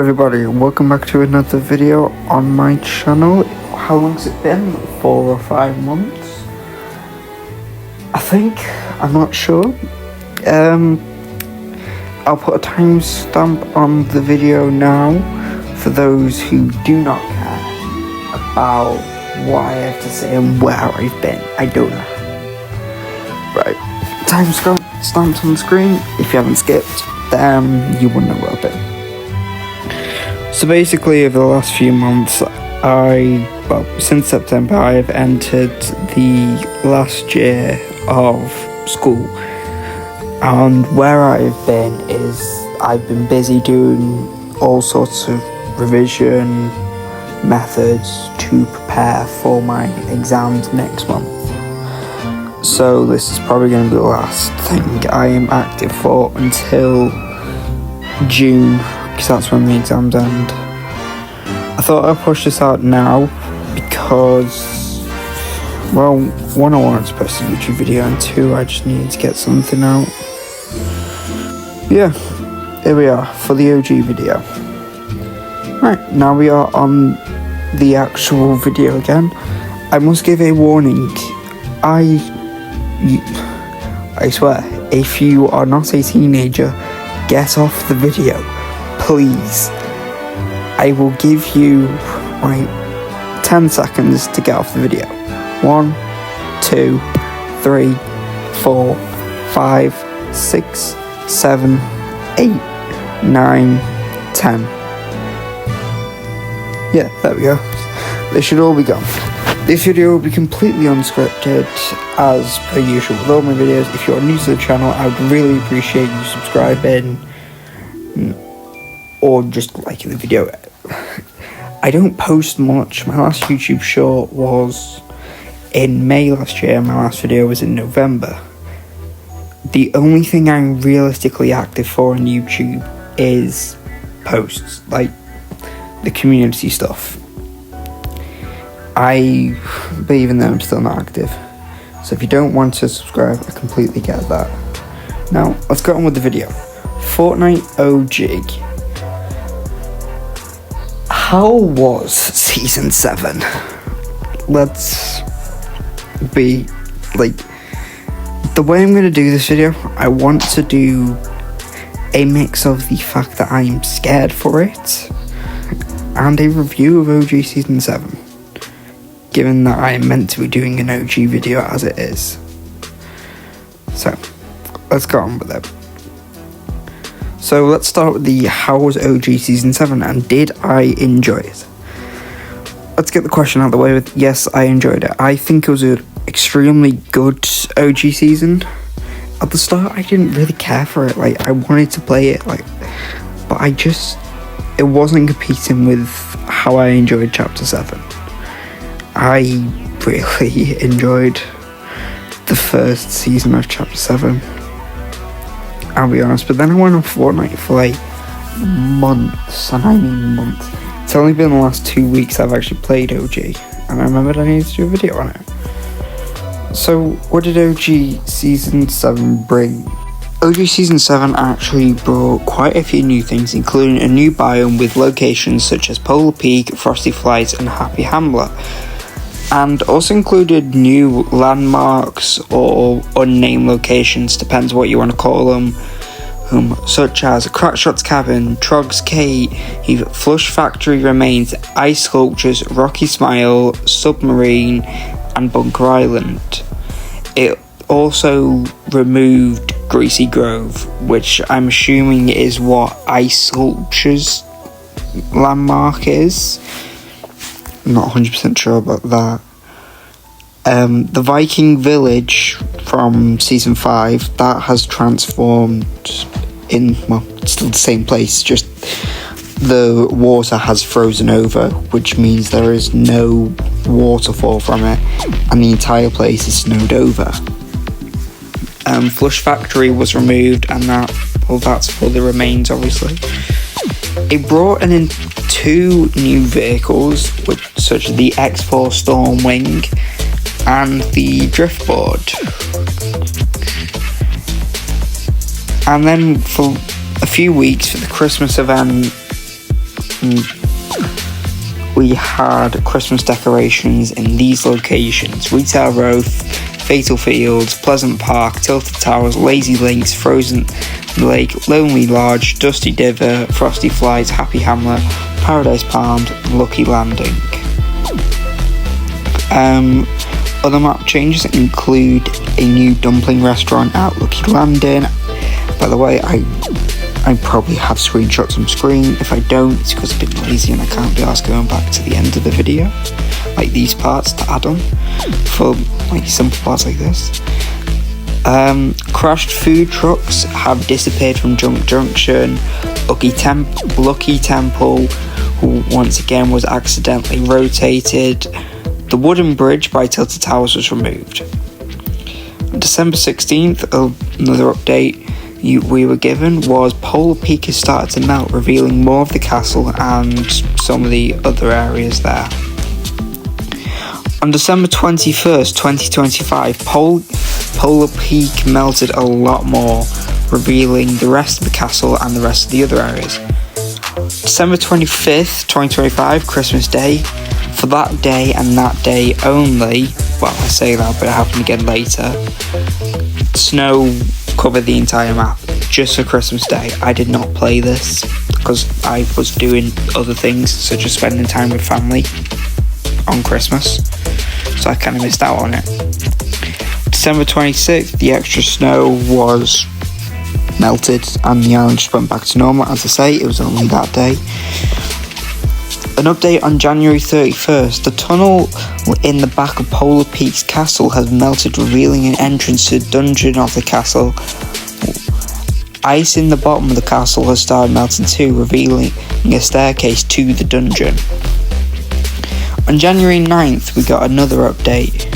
everybody, welcome back to another video on my channel. How long's it been? 4 or 5 months? I think, I'm not sure. I'll put a timestamp on the video now for those who do not care about what I have to say and where I've been. I don't know. Right, timestamps on the screen. If you haven't skipped, then you wouldn't know where I've been. So basically, over the last few months, since September, I've entered the last year of school. And where I've been is, I've been busy doing all sorts of revision methods to prepare for my exams next month. So this is probably going to be the last thing I am active for until June, because that's when the exams end. I thought I'd push this out now because, well, one, I wanted to post a YouTube video, and two, I just needed to get something out. Yeah, here we are for the OG video. Right, now we are on the actual video again. I must give a warning. I swear, if you are not a teenager, get off the video, please. I will give you 10 seconds to get off the video. 1, 2, 3, 4, 5, 6, 7, 8, 9, 10. Yeah, there we go. They should all be gone. This video will be completely unscripted, as per usual with all my videos. If you're new to the channel, I would really appreciate you subscribing or just liking the video. I don't post much. My last YouTube short was in May last year. My last video was in November. The only thing I'm realistically active for on YouTube is posts, like the community stuff. But even though I'm still not active. So if you don't want to subscribe, I completely get that. Now, let's get on with the video. Fortnite OG. How was Season 7? Let's be, the way I'm going to do this video, I want to do a mix of the fact that I'm scared for it and a review of OG Season 7. Given that I am meant to be doing an OG video as it is. So, let's go on with it. So, let's start with the how was OG Season 7 and did I enjoy it? Let's get the question out of the way with yes, I enjoyed it. I think it was an extremely good OG season. At the start, I didn't really care for it. I wanted to play it, but it wasn't competing with how I enjoyed Chapter 7. I really enjoyed the first season of Chapter 7, I'll be honest, but then I went on Fortnite for months, and I mean months. It's only been the last 2 weeks I've actually played OG, and I remembered I needed to do a video on it. So, what did OG Season 7 bring? OG Season 7 actually brought quite a few new things, including a new biome with locations such as Polar Peak, Frosty Flights, and Happy Hamlet. And also included new landmarks or unnamed locations, depends what you want to call them, such as Crackshot's Cabin, Trog's Cave, Flush Factory Remains, Ice Sculptures, Rocky Smile, Submarine, and Bunker Island. It also removed Greasy Grove, which I'm assuming is what Ice Sculptures landmark is. I'm not 100% sure about that. The Viking Village from Season 5, that has transformed it's still the same place, just the water has frozen over, which means there is no waterfall from it, and the entire place is snowed over. Flush Factory was removed, and that's for the remains, obviously. It brought in 2 new vehicles, such as the X4 Stormwing and the Driftboard. And then for a few weeks for the Christmas event we had Christmas decorations in these locations: Retail Row, Fatal Fields, Pleasant Park, Tilted Towers, Lazy Links, Frozen Lake, Lonely Lodge, Dusty Divot, Frosty Flights, Happy Hamlet, Paradise Palms, Lucky Landing. Other map changes include a new dumpling restaurant at Lucky Landing. By the way, I probably have screenshots on screen. If I don't, it's because I've been lazy and I can't be asked going back to the end of the video, like these parts, to add on for like simple parts like this. Crashed food trucks have disappeared from Junk Junction. Lucky Temple, who once again was accidentally rotated. The wooden bridge by Tilted Towers was removed. On December 16th, another update we were given was Polar Peak has started to melt, revealing more of the castle and some of the other areas there. On December 21st, 2025, Polar Peak melted a lot more, revealing the rest of the castle and the rest of the other areas. December 25th, 2025, Christmas Day. For that day and that day only, well, I say that, but it happened again later, snow covered the entire map, just for Christmas Day. I did not play this, because I was doing other things, such as spending time with family on Christmas, so I kind of missed out on it. December 26th, the extra snow was melted, and the island just went back to normal. As I say, it was only that day. An update on January 31st, the tunnel in the back of Polar Peak's castle has melted, revealing an entrance to the dungeon of the castle. Ice in the bottom of the castle has started melting too, revealing a staircase to the dungeon. On January 9th, we got another update,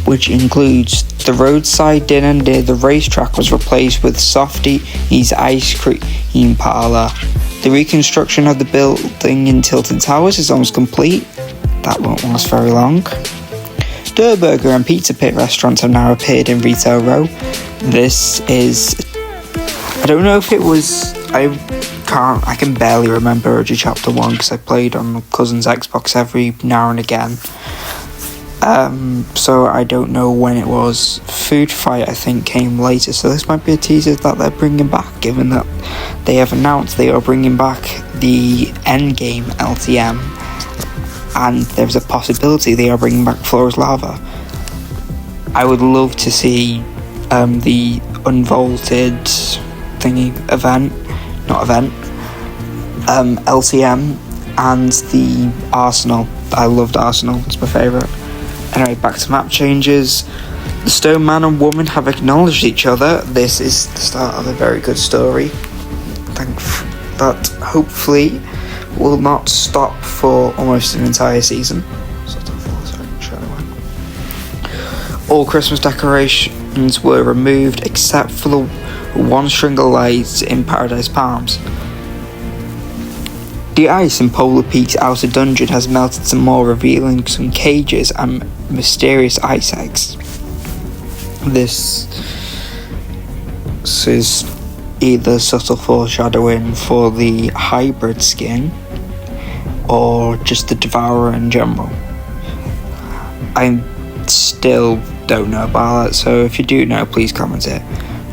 which includes the roadside dinner near the racetrack was replaced with Softy's Ice Cream Parlour. The reconstruction of the building in Tilted Towers is almost complete. That won't last very long. Dirt Burger and Pizza Pit restaurants have now appeared in Retail Row. This is... I don't know if it was... I can barely remember OG Chapter 1 because I played on my cousin's Xbox every now and again. So I don't know when it was. Food Fight, I think, came later, so this might be a teaser that they're bringing back, given that they have announced they are bringing back the Endgame LTM, and there's a possibility they are bringing back Floor is Lava. I would love to see the Unvaulted LTM, and the Arsenal. I loved Arsenal, it's my favourite. Anyway, back to map changes. The Stone Man and Woman have acknowledged each other. This is the start of a very good story. That hopefully will not stop for almost an entire season. All Christmas decorations were removed except for the one string of lights in Paradise Palms. The ice in Polar Peak's outer dungeon has melted some more, revealing some cages and mysterious ice eggs. This is either subtle foreshadowing for the hybrid skin or just the Devourer in general. I still don't know about that, so if you do know, please comment it.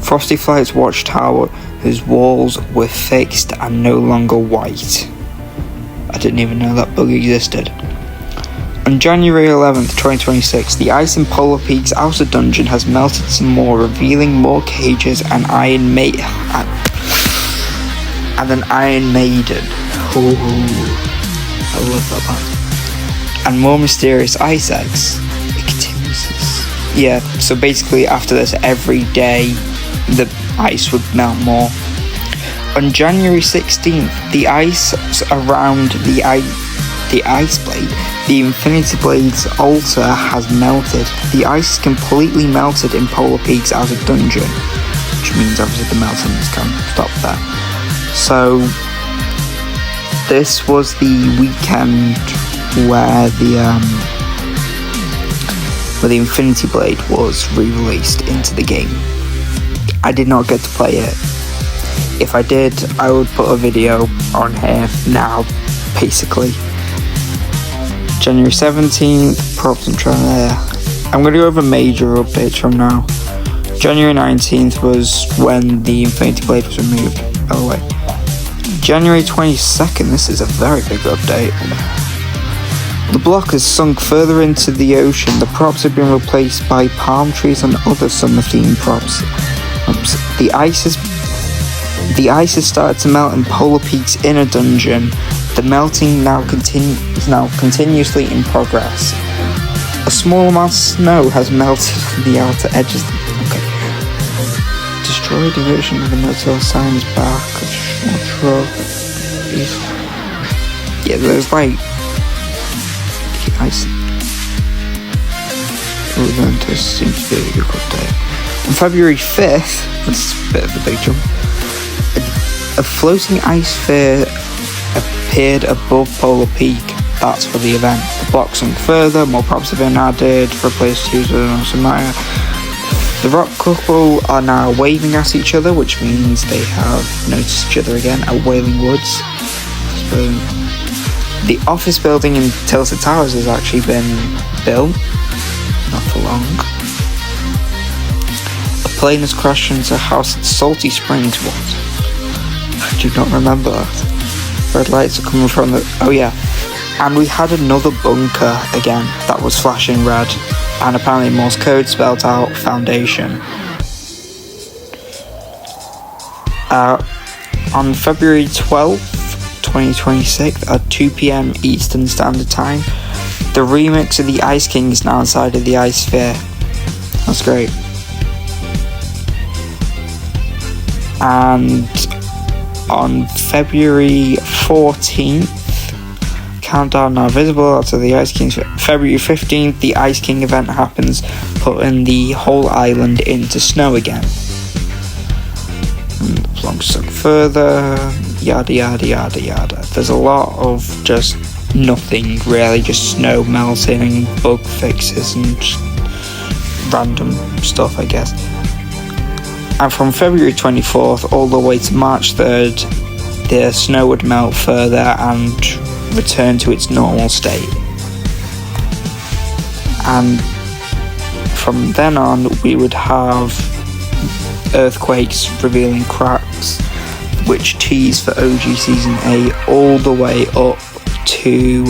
Frosty Flight's watchtower, whose walls were fixed and no longer white. I didn't even know that bug existed. On January 11th, 2026, the ice in Polar Peak's outer dungeon has melted some more, revealing more cages and an Iron Maiden. Ooh, I love that part. And more mysterious ice eggs. It continues. Yeah, so basically after this, every day the ice would melt more. On January 16th, the ice around the ice blade, the Infinity Blade's altar, has melted. The ice is completely melted in Polar Peak's outer dungeon, which means obviously the melting can stop there. So this was the weekend where the Infinity Blade was re-released into the game. I did not get to play it. if I did, I would put a video on here now, basically. January 17th, props, I'm going to go over major updates from now. January 19th was when the Infinity Blade was removed, by the way. January 22nd, this is a very big update. The block has sunk further into the ocean. The props have been replaced by palm trees and other summer-themed props. The ice has started to melt in Polar Peak's inner dungeon. The melting is now continuously in progress. A small amount of snow has melted on the outer edges. Okay. Destroy diversion of the metal signs back. Yeah, there's like ice. This seems to be a good update. On February 5th, that's a bit of a big jump. A floating ice sphere appeared above Polar Peak. That's for the event. The block sunk further, more props have been added, replaced twos with an awesome Maya. The rock couple are now waving at each other, which means they have noticed each other again at Wailing Woods. The office building in Tilted Towers has actually been built, not for long. A plane has crashed into a house at Salty Springs. What? I do not remember that. Red lights are coming from the... Oh yeah. And we had another bunker again that was flashing red. And apparently Morse code spelled out Foundation. On February 12th, 2026 at 2 PM Eastern Standard Time, the remix of the Ice King is now inside of the Ice Sphere. That's great. And on February 14th, countdown now visible to the Ice King. February 15th, the Ice King event happens, putting the whole island into snow again. And the plonk stuck further, yada yada yada yada. There's a lot of just nothing really, just snow melting, bug fixes and just random stuff, I guess. And from February 24th all the way to March 3rd, the snow would melt further and return to its normal state. And from then on, we would have earthquakes revealing cracks, which tease for OG Season 8 all the way up to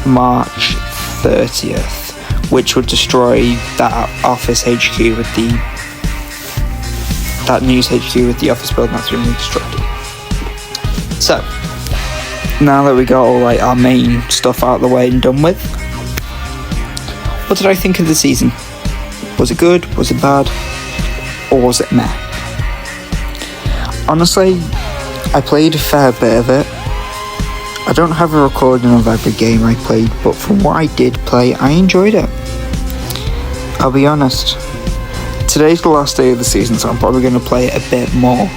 March 30th, which would destroy that office HQ with that news HQ with the office building that's been reconstructed. So, now that we got all like our main stuff out of the way and done with, what did I think of the season? Was it good? Was it bad? Or was it meh? Honestly, I played a fair bit of it. I don't have a recording of every game I played, but from what I did play, I enjoyed it. I'll be honest. Today's the last day of the season, so I'm probably going to play it a bit more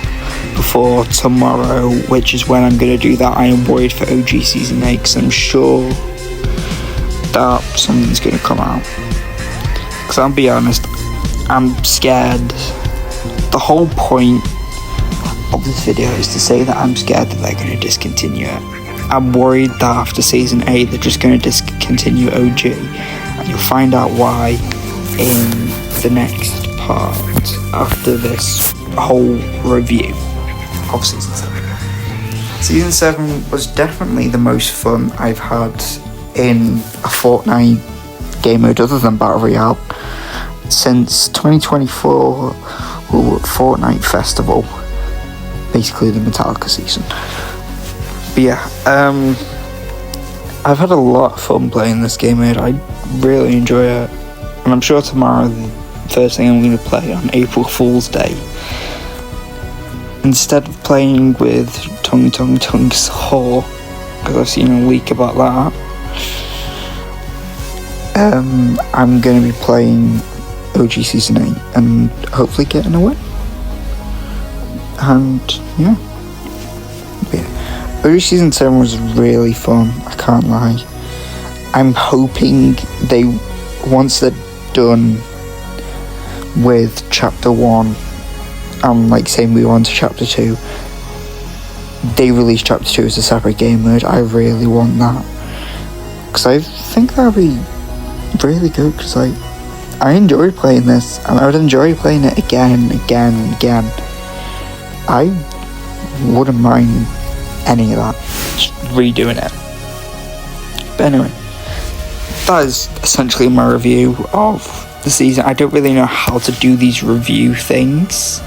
before tomorrow, which is when I'm going to do that I Am Worried for OG Season 8, because I'm sure that something's going to come out. Because I'll be honest, I'm scared. The whole point of this video is to say that I'm scared that they're going to discontinue it. I'm worried that after Season 8 they're just going to discontinue OG, and you'll find out why in the next part after this whole review of Season 7. Season 7 was definitely the most fun I've had in a Fortnite game mode other than Battle Royale since 2024 Fortnite Festival, basically the Metallica season. But yeah, I've had a lot of fun playing this game mode. I really enjoy it, and I'm sure tomorrow the first thing I'm going to play on April Fool's Day, instead of playing with Tung Saw, because I've seen a leak about that, I'm going to be playing OG Season 8 and hopefully getting a win. And yeah. OG Season 7 was really fun, I can't lie. I'm hoping once they're done with Chapter 1 like say move on to chapter 2, they release chapter 2 as a separate game mode. I really want that, because I think that would be really good, because I enjoyed playing this, and I would enjoy playing it again. I wouldn't mind any of that, just redoing it. But anyway, that is essentially my review of the season. I don't really know how to do these review things,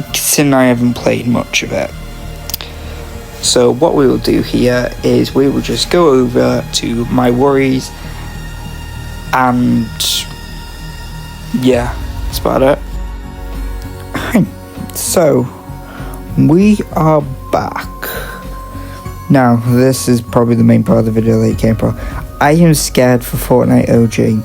considering I haven't played much of it. So what we will do here is we will just go over to my worries, and yeah, that's about it. So we are back. Now this is probably the main part of the video that you came for. I am scared for Fortnite OG.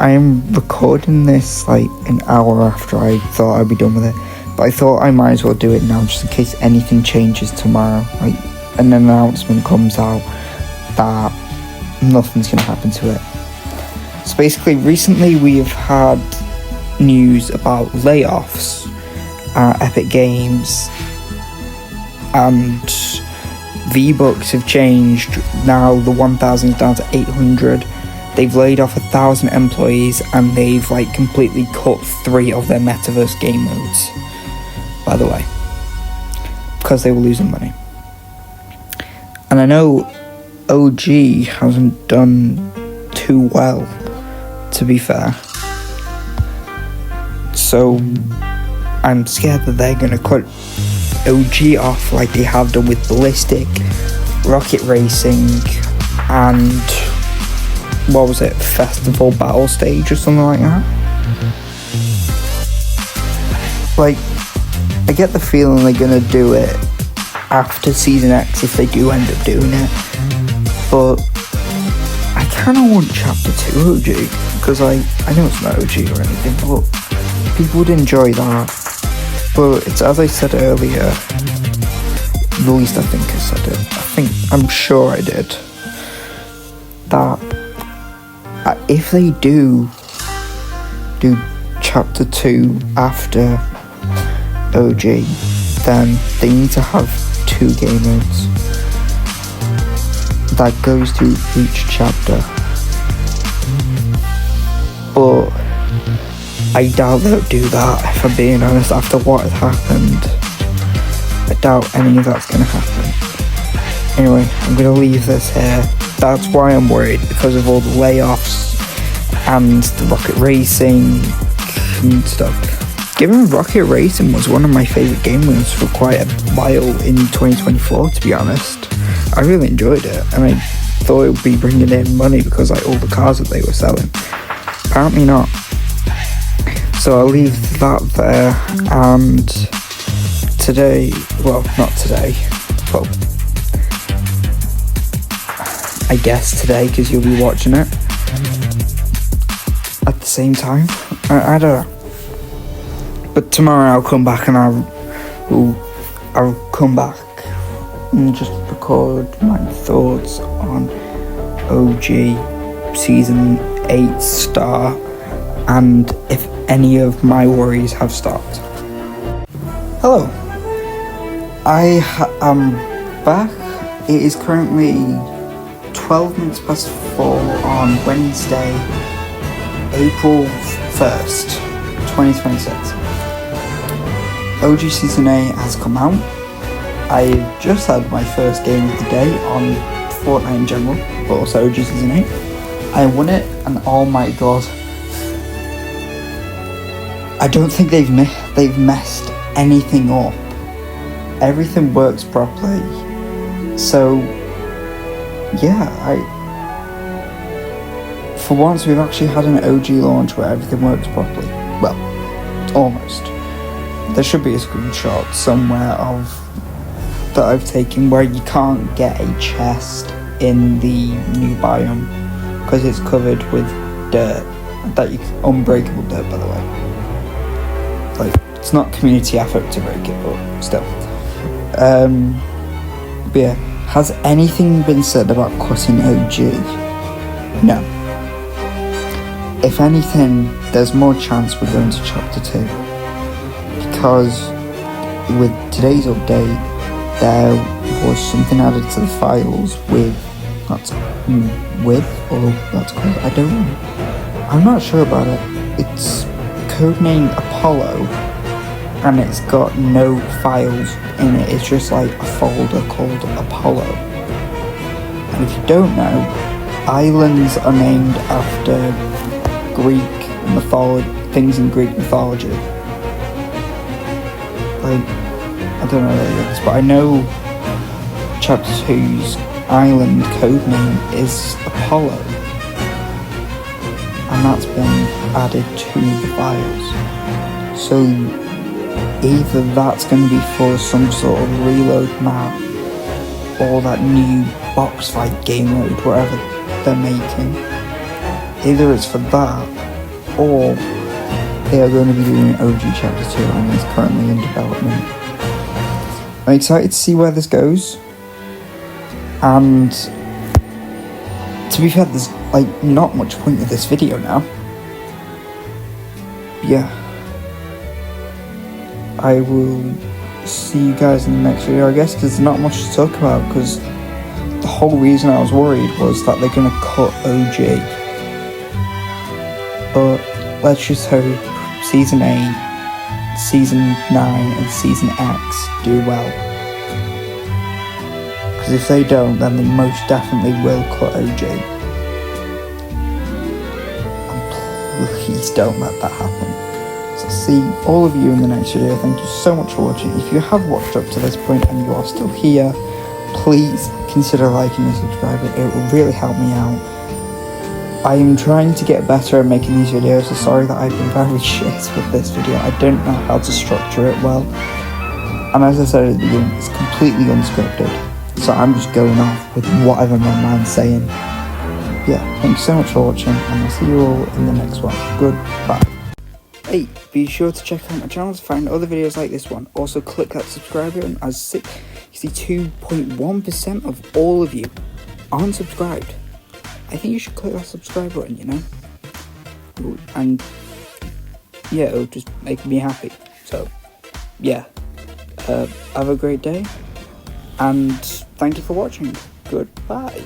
I am recording this like an hour after I thought I'd be done with it, but I thought I might as well do it now, just in case anything changes tomorrow, like an announcement comes out that nothing's gonna happen to it. So basically, recently we have had news about layoffs at Epic Games, and V-Bucks have changed. Now the 1,000 is down to 800. They've laid off 1,000 employees, and they've like completely cut 3 of their metaverse game modes, by the way, because they were losing money. And I know OG hasn't done too well, to be fair, so I'm scared that they're gonna cut OG off like they have done with Ballistic, Rocket Racing, and what was it, Festival Battle Stage or something like that. Like, I get the feeling they're gonna do it after Season X if they do end up doing it, but I kind of want Chapter 2 OG, because I know it's not OG or anything, but people would enjoy that. But it's, as I said earlier, at least I think I said it, I'm sure I did, that if they do Chapter 2 after OG, then they need to have 2 game modes that goes through each chapter. But I doubt they'll do that, if I'm being honest. After what has happened, I doubt any of that's going to happen. Anyway, I'm going to leave this here. That's why I'm worried, because of all the layoffs and the Rocket Racing and stuff. Given Rocket Racing was one of my favourite game modes for quite a while in 2024, to be honest. I really enjoyed it, and I thought it would be bringing in money because like all the cars that they were selling. Apparently not. So I'll leave that there, and today, well, not today, well, I guess today, because you'll be watching it at the same time. I don't know. But tomorrow I'll come back and I'll come back and just record my thoughts on OG Season 8 start, and if any of my worries have stopped. Hello, I am back. It is currently 12 minutes past 4 on Wednesday, April 1st, 2026. OG Season 8 has come out. I just had my first game of the day on Fortnite in general, but also OG Season 8. I won it, and oh my god, I don't think they've messed anything up. Everything works properly. So yeah, for once we've actually had an OG launch where everything works properly. Well, almost. There should be a screenshot somewhere of that I've taken where you can't get a chest in the new biome because it's covered with dirt. Unbreakable dirt, by the way. Like, it's not community effort to break it, but still. But yeah, has anything been said about cutting OG? No. If anything, there's more chance we're going to Chapter 2. because with today's update, there was something added to the files or that's called, I'm not sure about it. It's codename Apollo, and it's got no files in it. It's just like a folder called Apollo. And if you don't know, islands are named after Greek mythology, things in Greek mythology. Like, I don't know this, but I know Chapter 2's island codename is Apollo, and that's been added to the files. So either that's going to be for some sort of reload map, or that new box fight game mode, whatever they're making. Either it's for that, or they are going to be doing OG Chapter 2, and it's currently in development. I'm excited to see where this goes, and to be fair, there's like not much point of this video now. Yeah, I will see you guys in the next video, I guess, because there's not much to talk about, because the whole reason I was worried was that they're going to cut OG. But let's just hope Season 8, Season 9 and Season X do well. Because if they don't, then they most definitely will cut OG. And please don't let that happen. So see all of you in the next video. Thank you so much for watching. If you have watched up to this point and you are still here, please consider liking and subscribing. It will really help me out. I am trying to get better at making these videos, so sorry that I've been very shit with this video. I don't know how to structure it well. And as I said at the beginning, it's completely unscripted. So I'm just going off with whatever my mind's saying. Yeah, thanks so much for watching, and I'll see you all in the next one. Goodbye. Hey, be sure to check out my channel to find other videos like this one. Also click that subscribe button, as 62.1% of all of you aren't subscribed. I think you should click that subscribe button, you know? And yeah, it'll just make me happy. So yeah, have a great day, and thank you for watching. Goodbye.